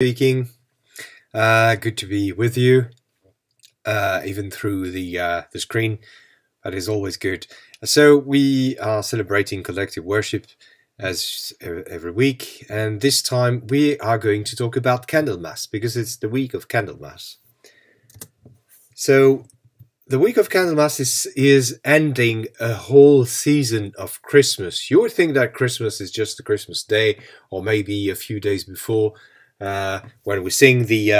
Speaking. Good to be with you, even through the screen. That is always good. So we are celebrating collective worship as every week, and this time we are going to talk about Candlemas because it's the week of Candlemas. So the week of Candlemas is ending a whole season of Christmas. You would think that Christmas is just the Christmas day, or maybe a few days before, when we sing the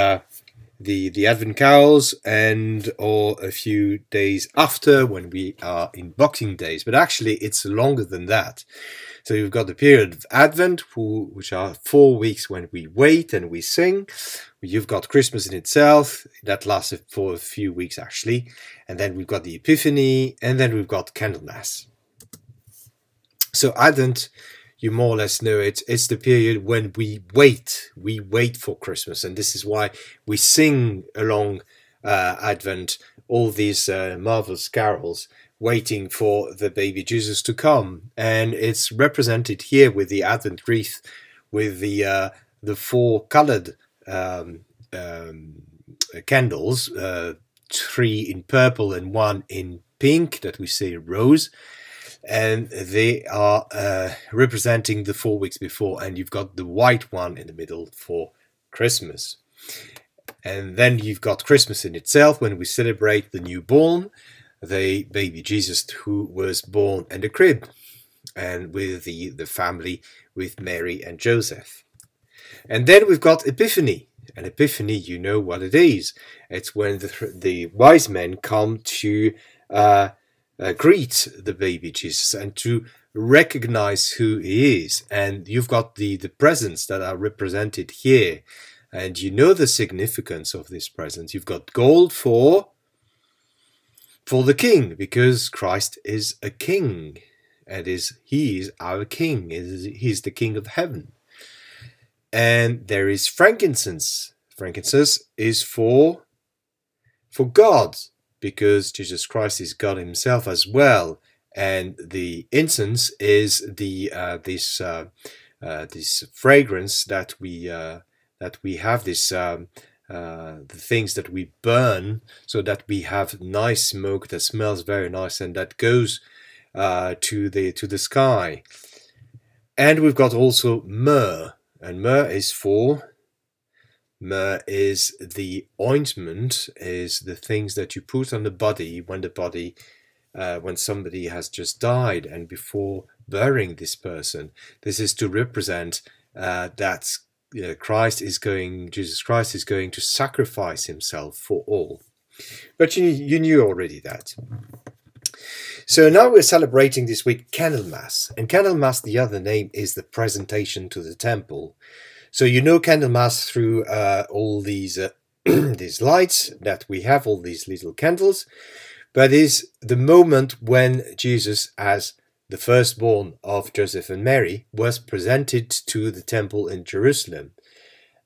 Advent carols, and or a few days after when we are in Boxing Days. But actually, it's longer than that. So you've got the period of Advent, which are 4 weeks when we wait and we sing. You've got Christmas in itself, that lasted for a few weeks actually. And then we've got the Epiphany, and then we've got Candlemas. So Advent, you more or less know it, it's the period when we wait for Christmas. And this is why we sing along Advent all these marvelous carols, waiting for the baby Jesus to come. And it's represented here with the Advent wreath, with the 4 colored candles, 3 in purple and 1 in pink, that we say rose. And they are representing the 4 weeks before, and you've got the white one in the middle for Christmas. And then you've got Christmas in itself, when we celebrate the newborn, the baby Jesus who was born in the crib, and with the family, with Mary and Joseph. And then we've got Epiphany. And Epiphany, you know what it is. It's when the wise men come to greet the baby Jesus and to recognize who he is. And you've got the presents that are represented here. And you know the significance of this present. You've got gold for the king, because Christ is a king. And he is our king. He's the king of heaven. And there is frankincense. Frankincense is for God, because Jesus Christ is God himself as well. And the incense is this fragrance that we have, the things that we burn, so that we have nice smoke that smells very nice and that goes to the sky. And we've got also myrrh, and myrrh is the ointment, is the things that you put on the body when somebody has just died, and before burying this person. This is to represent that Jesus Christ is going to sacrifice himself for all. But you knew already that. So now we're celebrating this week Candlemas. And Candlemas, the other name, is the presentation to the temple. So you know Candlemas through all these these lights that we have, all these little candles. But is the moment when Jesus, as the firstborn of Joseph and Mary, was presented to the temple in Jerusalem.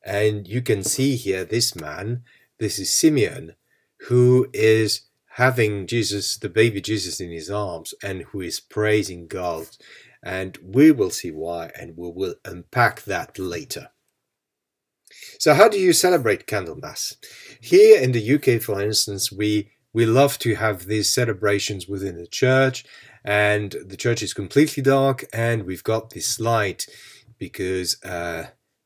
And you can see here this man, this is Simeon, who is having Jesus, the baby Jesus, in his arms, and who is praising God. And we will see why, and we will unpack that later. So how do you celebrate Candlemas? Here in the UK, for instance, we love to have these celebrations within the church, and the church is completely dark, and we've got this light because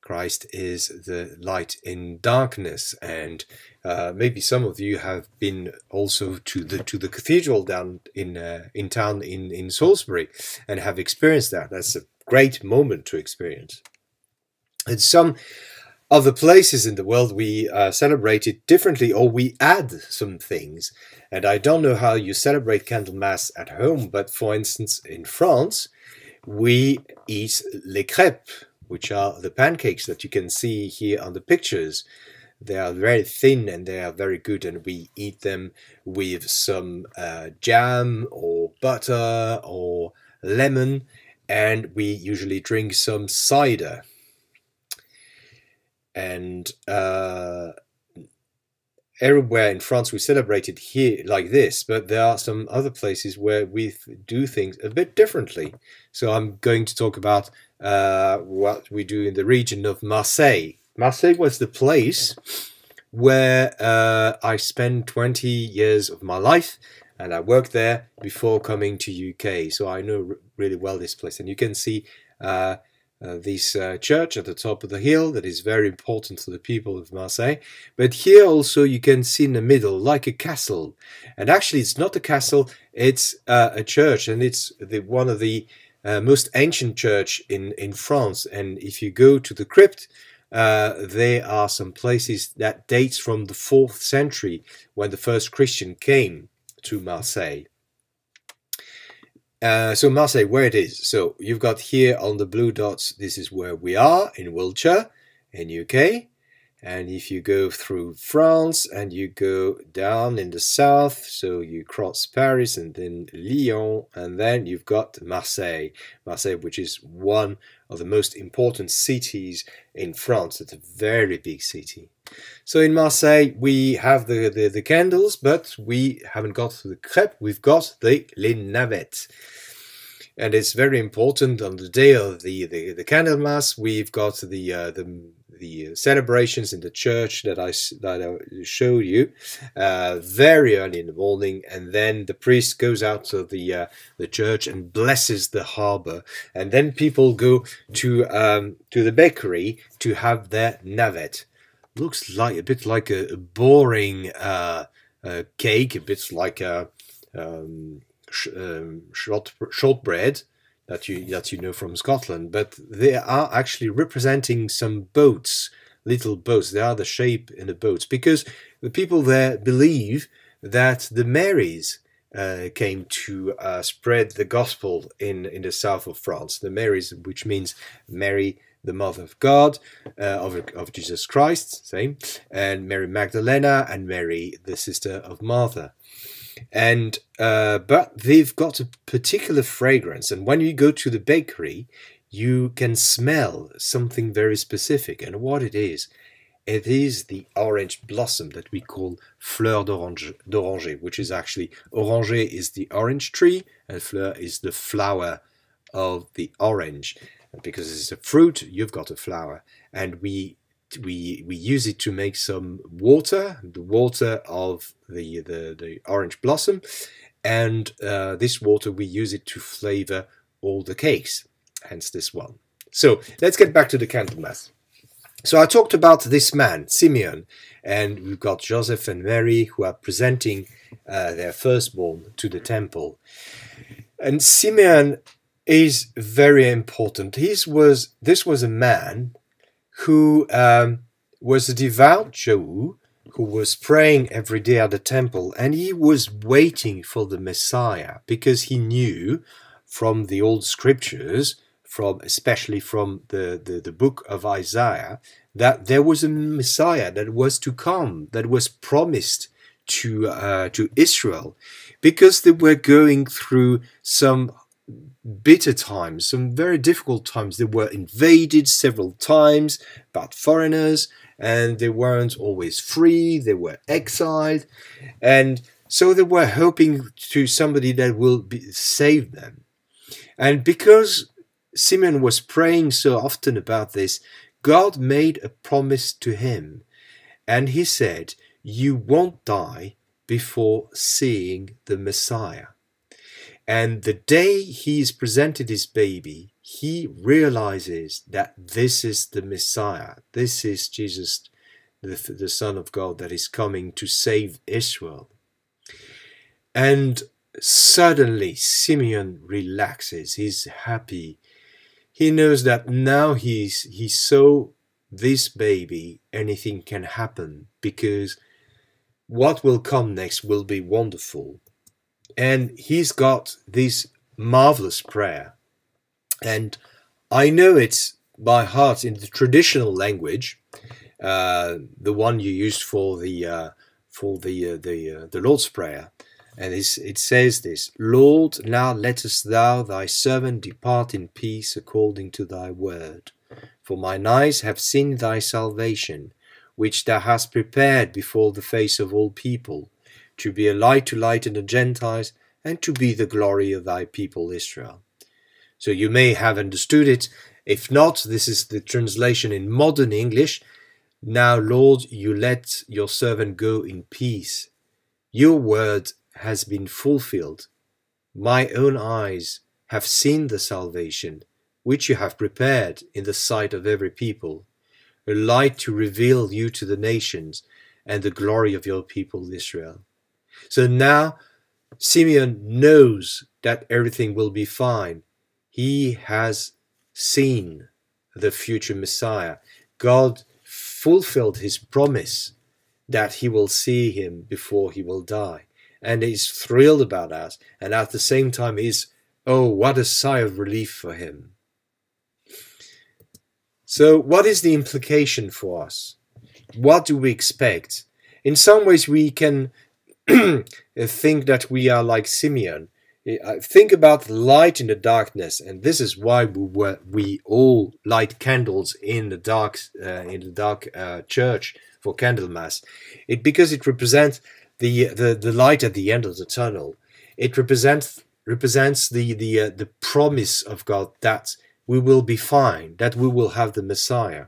Christ is the light in darkness. And maybe some of you have been also to the cathedral down in town in Salisbury and have experienced that. That's a great moment to experience. And some other places in the world we celebrate it differently, or we add some things. And I don't know how you celebrate Candlemas at home, but for instance, in France, we eat les crêpes, which are the pancakes that you can see here on the pictures. They are very thin and they are very good, and we eat them with some jam or butter or lemon, and we usually drink some cider. And everywhere in France we celebrate it here like this, but there are some other places where we do things a bit differently. So I'm going to talk about what we do in the region of Marseille, Marseille was the place where I spent 20 years of my life, and I worked there before coming to UK. So I know really well this place. And you can see this church at the top of the hill that is very important to the people of Marseille. But here also you can see in the middle like a castle. And actually it's not a castle, it's a church, and it's one of the most ancient church in France. And if you go to the crypt, there are some places that dates from the 4th century when the first Christian came to Marseille. So Marseille, where it is. So you've got here on the blue dots, this is where we are in Wiltshire in UK. And if you go through France and you go down in the south, so you cross Paris and then Lyon, and then you've got Marseille. Marseille, which is one of the most important cities in France. It's a very big city. So in Marseille, we have the candles, but we haven't got the crêpes, we've got les navettes. And it's very important on the day of the Candlemass, we've got the celebrations in the church that I showed you very early in the morning, and then the priest goes out to the church and blesses the harbour, and then people go to the bakery to have their navette. Looks like a bit like a boring cake, a bit like a shortbread that you know from Scotland, but they are actually representing some boats, little boats. They are the shape in the boats, because the people there believe that the Marys came to spread the gospel in the south of France. The Marys, which means Mary, the Mother of God, of Jesus Christ, same, and Mary Magdalena, and Mary, the sister of Martha. And but they've got a particular fragrance, and when you go to the bakery, you can smell something very specific. And what it is the orange blossom that we call fleur d'oranger, which is actually, oranger is the orange tree, and fleur is the flower of the orange. And because it's a fruit, you've got a flower, and we use it to make some water, the water of the orange blossom, and this water we use it to flavor all the cakes, hence this one. So let's get back to the Candlemas. So I talked about this man, Simeon, and we've got Joseph and Mary who are presenting their firstborn to the temple. And Simeon is very important. This was a man who was a devout Jew who was praying every day at the temple, and he was waiting for the Messiah, because he knew from the old scriptures, especially from the book of Isaiah, that there was a Messiah that was to come, that was promised to Israel, because they were going through some bitter times, some very difficult times. They were invaded several times by foreigners, and they weren't always free. They were exiled, and so they were hoping to somebody that will save them. And because Simeon was praying so often about this, God made a promise to him, and he said, "You won't die before seeing the Messiah." And the day he is presented his baby, he realizes that this is the Messiah. This is Jesus, the Son of God, that is coming to save Israel. And suddenly Simeon relaxes. He's happy. He knows that now he saw this baby, anything can happen, because what will come next will be wonderful. And he's got this marvelous prayer, and I know it's by heart in the traditional language, the one you used for the Lord's Prayer, and it says this: "Lord, now lettest thou thy servant depart in peace according to thy word. For mine eyes have seen thy salvation, which thou hast prepared before the face of all people, to be a light to lighten the Gentiles, and to be the glory of thy people Israel." So you may have understood it. If not, this is the translation in modern English. Now, Lord, you let your servant go in peace. Your word has been fulfilled. My own eyes have seen the salvation, which you have prepared in the sight of every people, a light to reveal you to the nations and the glory of your people Israel. So now Simeon knows that everything will be fine. He has seen the future Messiah. God fulfilled his promise that he will see him before he will die. And he's thrilled about that. And at the same time, oh, what a sigh of relief for him. So what is the implication for us? What do we expect? In some ways, we can think that we are like Simeon. Think about light in the darkness, and this is why we all light candles in the dark church for Candlemass. Because it represents the light at the end of the tunnel. It represents the promise of God that we will be fine, that we will have the Messiah.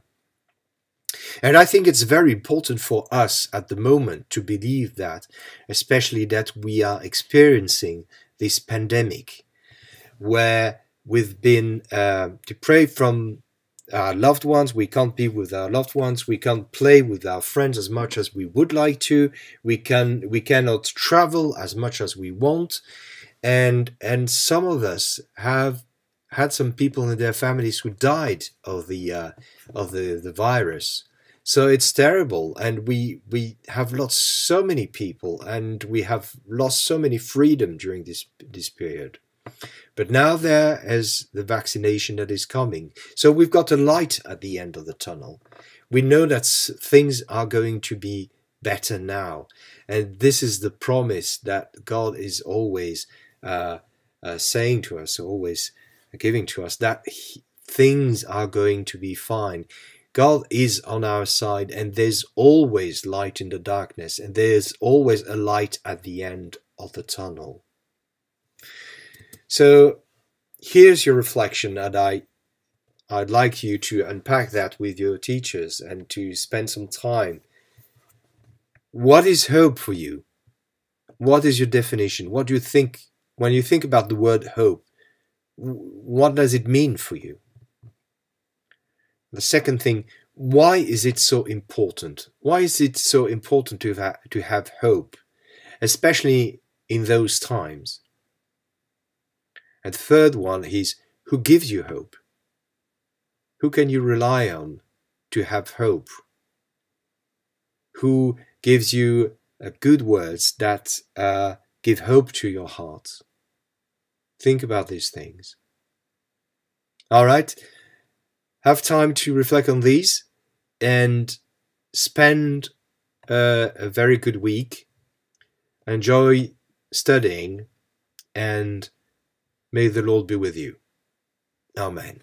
And I think it's very important for us at the moment to believe that, especially that we are experiencing this pandemic, where we've been deprived from our loved ones. We can't be with our loved ones. We can't play with our friends as much as we would like to. We cannot travel as much as we want. And some of us have had some people in their families who died of the virus. So it's terrible, and we have lost so many people, and we have lost so many freedom during this period. But now there is the vaccination that is coming. So we've got a light at the end of the tunnel. We know that things are going to be better now. And this is the promise that God is always saying to us, always giving to us, that things are going to be fine. God is on our side, and there's always light in the darkness, and there's always a light at the end of the tunnel. So here's your reflection, and I'd like you to unpack that with your teachers and to spend some time. What is hope for you? What is your definition? What do you think when you think about the word hope? What does it mean for you? The second thing, why is it so important? Why is it so important to have hope, especially in those times? And the third one is, who gives you hope? Who can you rely on to have hope? Who gives you good words that give hope to your heart? Think about these things. All right. Have time to reflect on these and spend a very good week. Enjoy studying, and may the Lord be with you. Amen.